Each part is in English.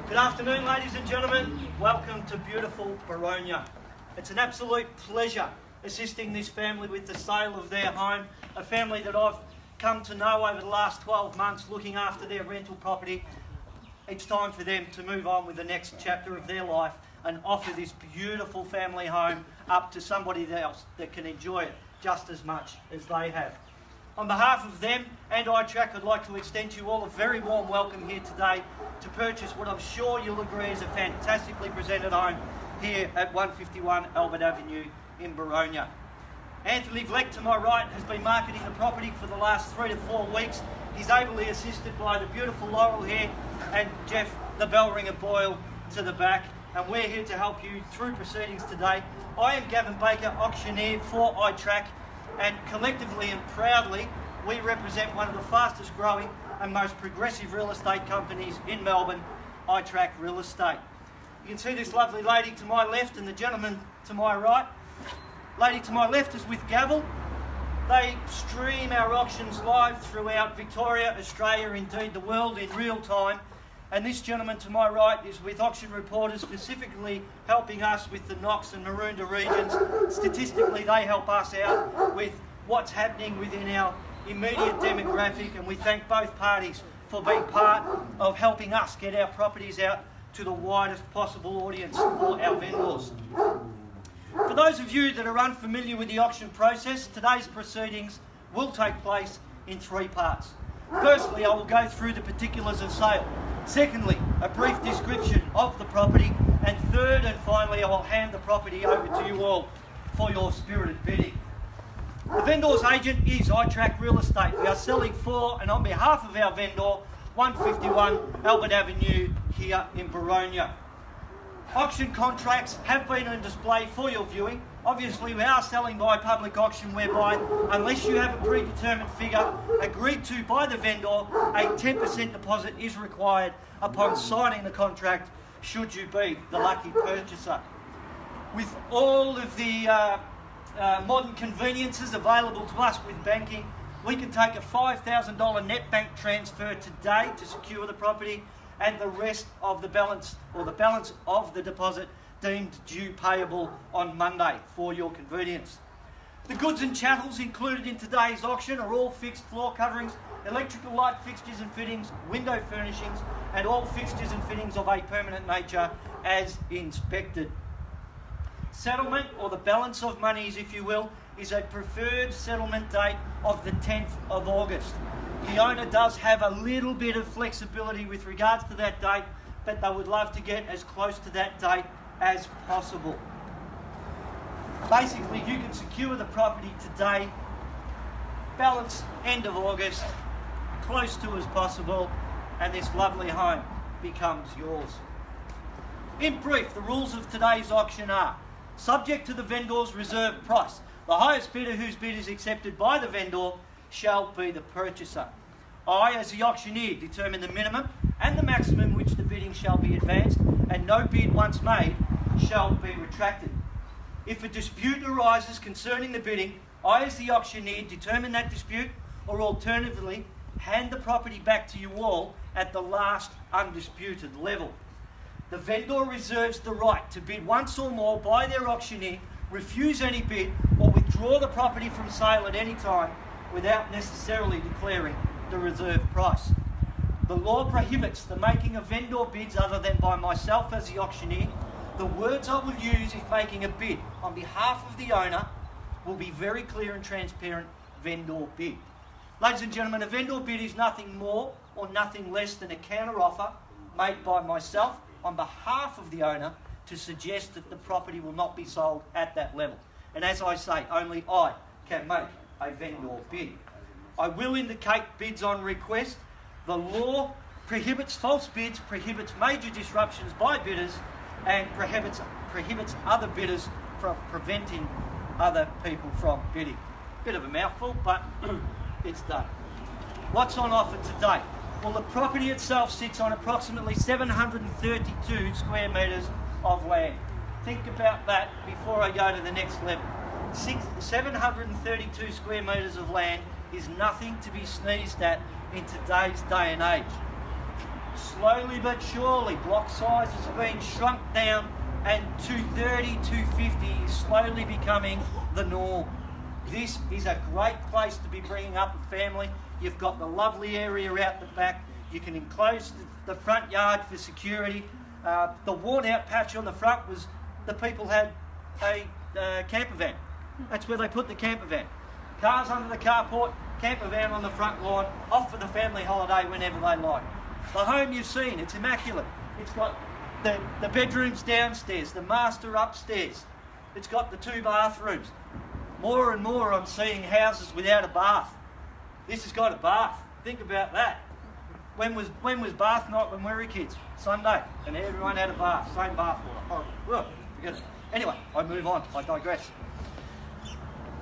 Good afternoon, ladies and gentlemen. Welcome to beautiful Boronia. It's an absolute pleasure assisting this family with the sale of their home, a family that I've come to know over the last 12 months looking after their rental property. It's time for them to move on with the next chapter of their life and offer this beautiful family home up to somebody else that can enjoy it just as much as they have. On behalf of them and iTRAK, I'd like to extend to you all a very warm welcome here today to purchase what I'm sure you'll agree is a fantastically presented home here at 151 Albert Avenue in Boronia. Anthony Vleck to my right has been marketing the property for the last 3 to 4 weeks. He's ably assisted by the beautiful Laurel here and Jeff the bell ringer Boyle to the back, and we're here to help you through proceedings today. I am Gavin Baker, auctioneer for iTRAK, and collectively and proudly we represent one of the fastest growing and most progressive real estate companies in Melbourne, iTRAK Real Estate. You can see this lovely lady to my left and the gentleman to my right. Lady to my left is with Gavel. They stream our auctions live throughout Victoria, Australia, indeed the world in real time. And this gentleman to my right is with Auction Reporters, specifically helping us with the Knox and Maroondah regions. Statistically, they help us out with what's happening within our immediate demographic, and we thank both parties for being part of helping us get our properties out to the widest possible audience for our vendors. For those of you that are unfamiliar with the auction process, today's proceedings will take place in 3 parts. Firstly, I will go through the particulars of sale. Secondly, a brief description of the property. And third and finally, I will hand the property over to you all for your spirited bidding. The vendor's agent is iTRAK Real Estate. We are selling for and on behalf of our vendor, 151 Albert Avenue here in Boronia. Auction contracts have been on display for your viewing. Obviously, we are selling by public auction, whereby, unless you have a predetermined figure agreed to by the vendor, a 10% deposit is required upon signing the contract, should you be the lucky purchaser. With all of the modern conveniences available to us with banking, we can take a $5,000 net bank transfer today to secure the property, and the rest of the balance, or the balance of the deposit, deemed due payable on Monday for your convenience. The goods and chattels included in today's auction are all fixed floor coverings, electrical light fixtures and fittings, window furnishings, and all fixtures and fittings of a permanent nature as inspected. Settlement, or the balance of monies if you will, is a preferred settlement date of the 10th of August. The owner does have a little bit of flexibility with regards to that date, but they would love to get as close to that date as possible. Basically, you can secure the property today, balance end of August, close to as possible, and this lovely home becomes yours. In brief, the rules of today's auction are: subject to the vendor's reserve price, the highest bidder whose bid is accepted by the vendor shall be the purchaser. I, as the auctioneer, determine the minimum and the maximum which the bidding shall be advanced, and no bid once made shall be retracted. If a dispute arises concerning the bidding, I, as the auctioneer, determine that dispute, or alternatively, hand the property back to you all at the last undisputed level. The vendor reserves the right to bid once or more by their auctioneer, refuse any bid, or withdraw the property from sale at any time without necessarily declaring the reserve price. The law prohibits the making of vendor bids other than by myself as the auctioneer. The words I will use if making a bid on behalf of the owner will be very clear and transparent: vendor bid. Ladies and gentlemen, a vendor bid is nothing more or nothing less than a counter offer made by myself on behalf of the owner to suggest that the property will not be sold at that level. And as I say, only I can make a vendor bid. I will indicate bids on request. The law prohibits false bids, prohibits major disruptions by bidders, and prohibits other bidders from preventing other people from bidding. Bit of a mouthful, but it's done. What's on offer today? Well, the property itself sits on approximately 732 square metres of land. Think about that before I go to the next level. 732 square metres of land is nothing to be sneezed at in today's day and age. slowly but surely, block size has been shrunk down, and 230, 250 is slowly becoming the norm. This is a great place to be bringing up a family. You've got the lovely area out the back. You can enclose the front yard for security. The worn-out patch on the front was the people had a camper van. That's where they put the camper van. Cars under the carport, camper van on the front lawn, off for the family holiday whenever they like. The home you've seen, it's immaculate. It's got the bedrooms downstairs, the master upstairs. It's got the 2 bathrooms. More and more I'm seeing houses without a bath. This has got a bath. Think about that. When was bath night when we were kids? Sunday. And everyone had a bath. Same bath water. Oh, forget it. Anyway, I move on. I digress.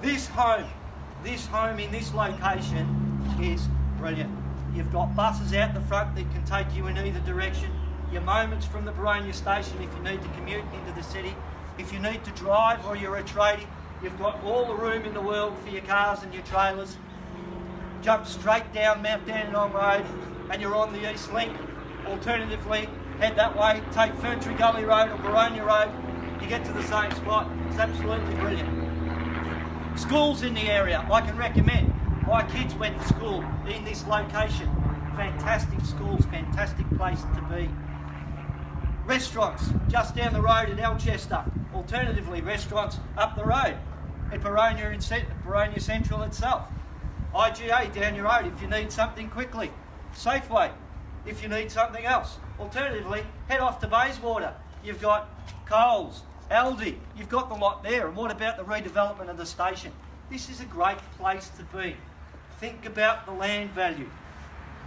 This home in this location is brilliant. You've got buses out the front that can take you in either direction. You're moments from the Boronia station if you need to commute into the city. If you need to drive or you're a tradie, you've got all the room in the world for your cars and your trailers. Jump straight down Mount Dandenong Road and you're on the East Link. Alternatively, head that way, take Ferntree Gully Road or Boronia Road, you get to the same spot. It's absolutely brilliant. Schools in the area, I can recommend. My kids went to school in this location. Fantastic schools, fantastic place to be. Restaurants just down the road at Alchester. Alternatively, restaurants up the road at Boronia Central itself. IGA down your road if you need something quickly. Safeway if you need something else. Alternatively, head off to Bayswater. You've got Coles, Aldi, you've got the lot there. And what about the redevelopment of the station? This is a great place to be. Think about the land value.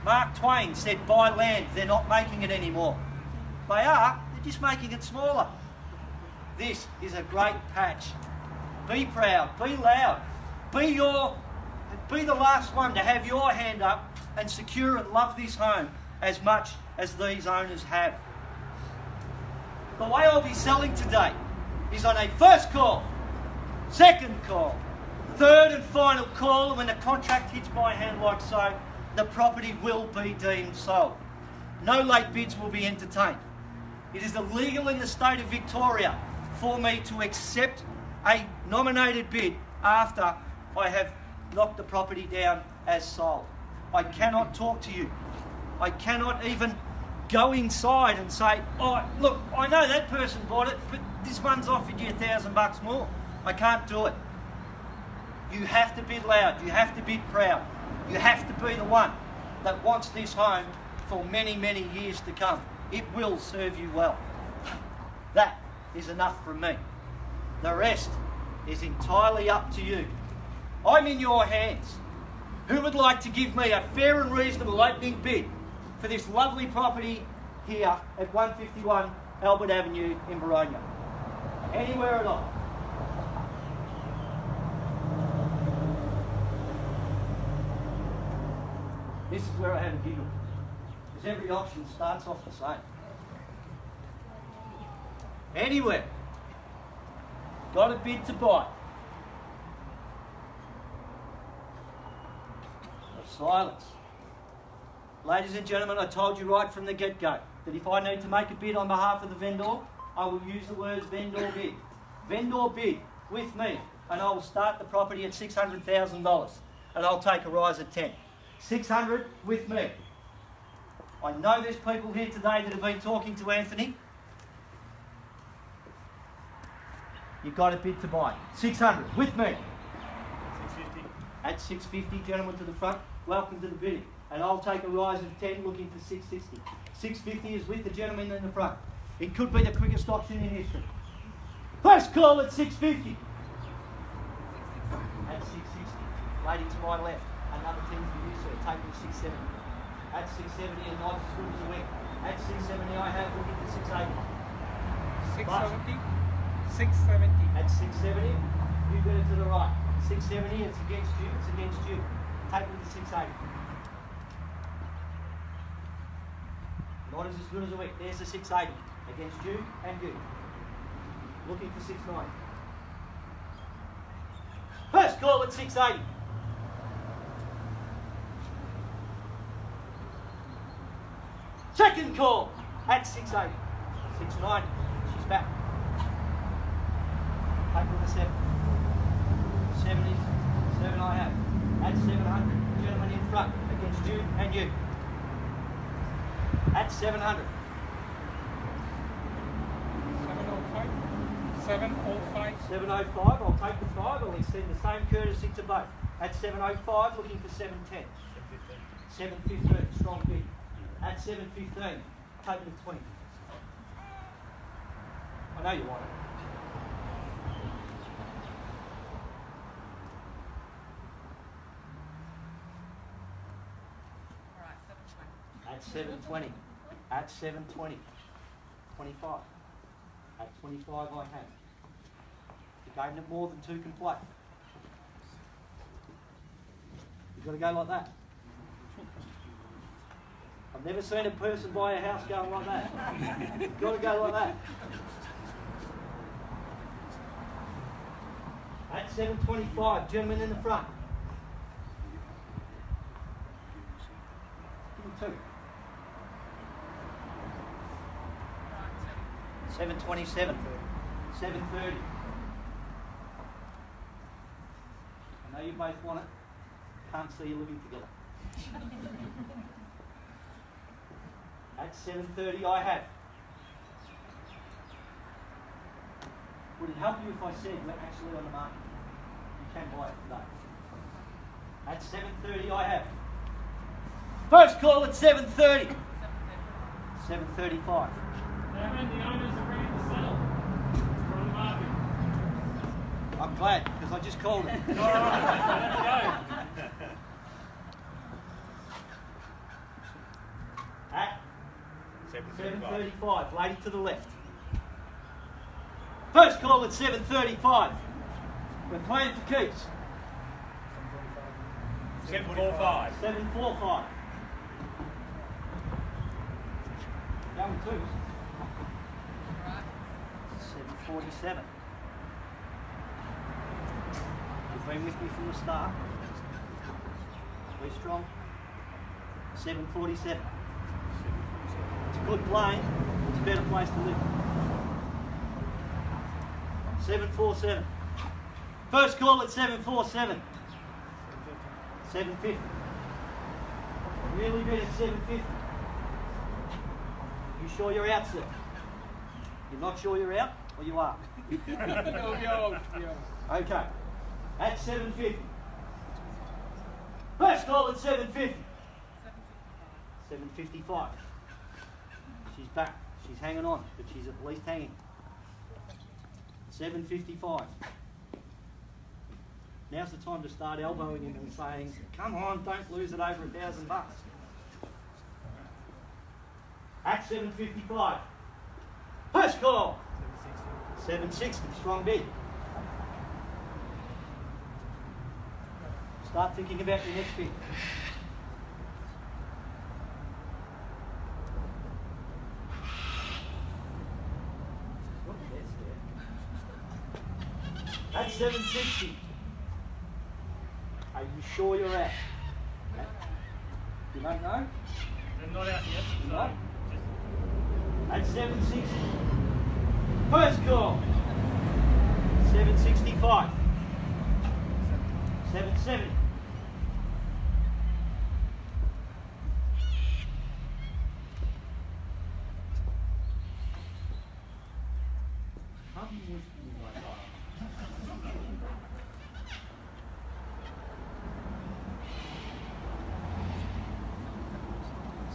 Mark Twain said, buy land, they're not making it anymore. They are, they're just making it smaller. This is a great patch. Be proud, be loud, be the last one to have your hand up and secure and love this home as much as these owners have. The way I'll be selling today is on a first call, second call, third and final call, and when the contract hits my hand like so, the property will be deemed sold. No late bids will be entertained. It is illegal in the state of Victoria for me to accept a nominated bid after I have knocked the property down as sold. I cannot talk to you. I cannot even go inside and say, oh, look, I know that person bought it, but this one's offered you $1,000 more. I can't do it. You have to bid loud. You have to bid proud. You have to be the one that wants this home for many, many years to come. It will serve you well. That is enough from me. The rest is entirely up to you. I'm in your hands. Who would like to give me a fair and reasonable opening bid for this lovely property here at 151 Albert Avenue in Boronia? Anywhere at all. This is where I have a giggle. Because every auction starts off the same. Anywhere. Got a bid to buy. Silence. Ladies and gentlemen, I told you right from the get-go that if I need to make a bid on behalf of the vendor, I will use the words vendor bid. Vendor bid with me, and I will start the property at $600,000, and I'll take a rise at 10. 600 with me. I know there's people here today that have been talking to Anthony. You've got a bid to buy. 600 with me. 650. At 650, gentlemen to the front, welcome to the bidding. And I'll take a rise of 10, looking for 660. 650 is with the gentleman in the front. It could be the quickest auction in history. First call at 650. At 660. Lady to my left, another 10 for you, sir. Take me 670. At 670, and not as good as a week. At 670, I have looking for 680. 670. 670. At 670, you bid it to the right. 670, it's against you, it's against you. Take me to 680. Not as good as a week. There's the 680. Against you and you. Looking for 690. First call at 680. Second call at 680. 690. She's back. Take with the 7. 7 I have. At 700. Gentlemen in front against you and you. At 700. 705. 705. I'll take the 5. I'll extend the same courtesy to both. At 705, looking for 710. 715. Strong bid. At 715, take the 20. I know you want it. At 720. At 720. 25. At 25 I have. You gave it more than 2 can play. You've got to go like that. I've never seen a person buy a house going like that. You've got to go like that. At 725, gentlemen in the front. Give me 2. 727. 730. I know you both want it. Can't see you living together. At 730 I have. Would it help you if I said we're actually on the market? You can buy it today. At 730 I have. First call at 730. 735. Gentlemen, the owners are ready to sell. We're on the market. I'm glad, because I just called it. All right, let's go. At 735. 735, lady to the left. First call at 735. We're playing for keeps. 745. 745. Going twos. 747. You've been with me from the start. We're strong. 747. It's a good plane. It's a better place to live. 747. First call at 747. 750. Really bid at 750. You sure you're out, sir? You're not sure you're out, or you are? Okay. At 750. First call at 750. 755. She's back. She's hanging on, but she's at least hanging. 755. Now's the time to start elbowing him and saying, come on, don't lose it over $1,000. At 755. First call. 760. Strong bid. Start thinking about your next bid. At 760. Are you sure you're out? You don't know? They're not out yet. You're not? At 760. First call. 765. 770. How do you like that?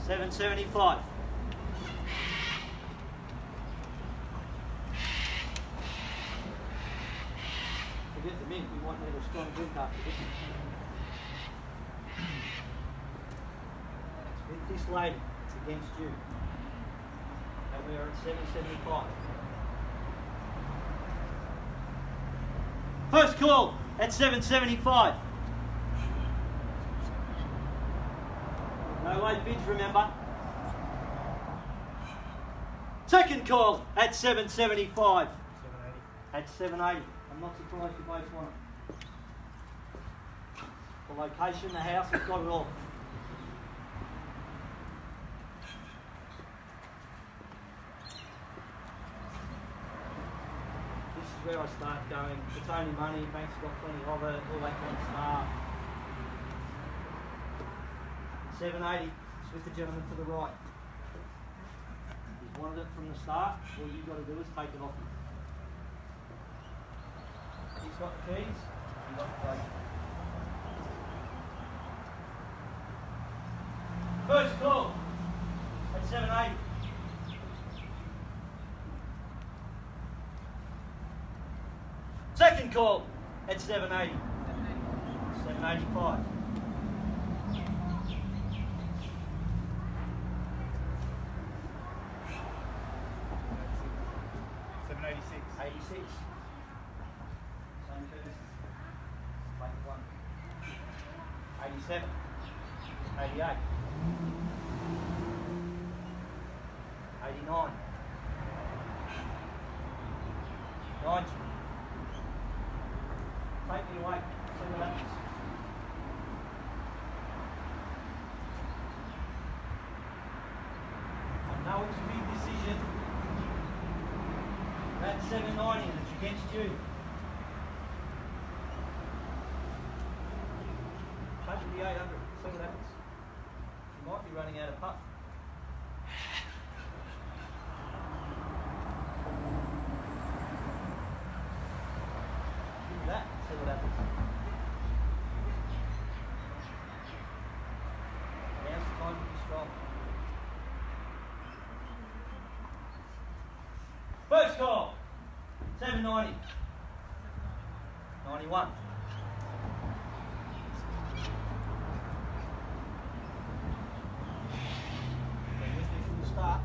775. Forget the mint, we might need a strong drink after this. It's with this lady, it's against you. And we're at 775. First call at 775. No late bids, remember. Second call at 775. 780. At 780. I'm not surprised you both want it. The location, the house, it's got it all. where I start going. It's only money, bank's got plenty of it, all that kind of stuff. 780, it's with the gentleman to the right. He's wanted it from the start, all you've got to do is take it off him. He's got the keys, you've got the plate. First call at 780. Second call at 780. 785. 86. Same courtesy. Plate 1. 87. 88. 89. 90. Take me away. See what happens. I know it's a big decision. That's 790 and it's against you. Take it to the 800. See what happens. You might be running out of puff. That, see what happens. Now's the time to be strong. First call, 790. 91. Been with me from the start.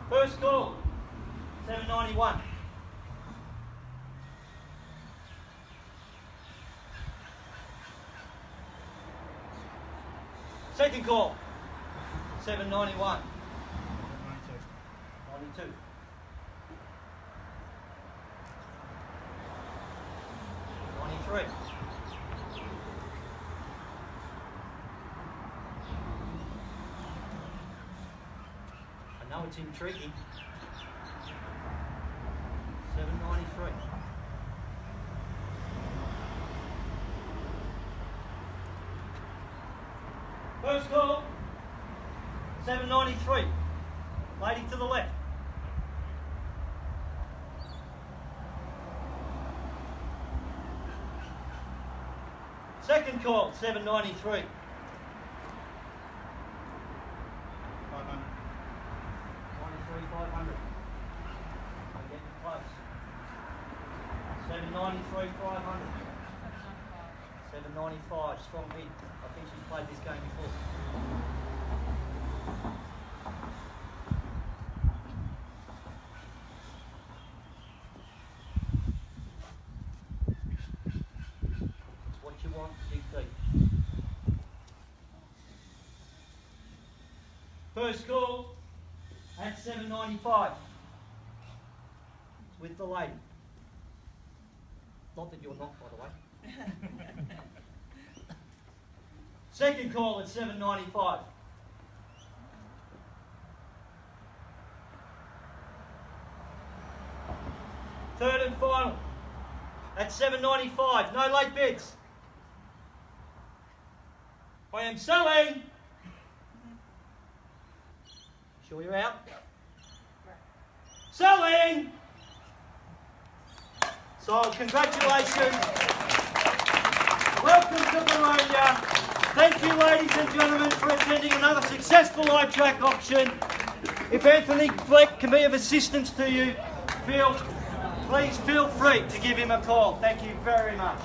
First call, 791. Second call, 791. 92. 93. I know it's intriguing. 793. First call, 793. Lady to the left. Second call, 793. 500. 500. I'm getting close. 793, 500. 795, strong bid. I think she's played this game before. It's what you want, big feet. First call at 795. It's with the lady. Not that you're not, by the way. Second call at 795. Third and final at 795. No late bids. I am selling. Sure you're out? Selling. So congratulations. Welcome to Boronia. Thank you, ladies and gentlemen, for attending another successful iTRAK auction. If Anthony Fleck can be of assistance to you, please feel free to give him a call. Thank you very much.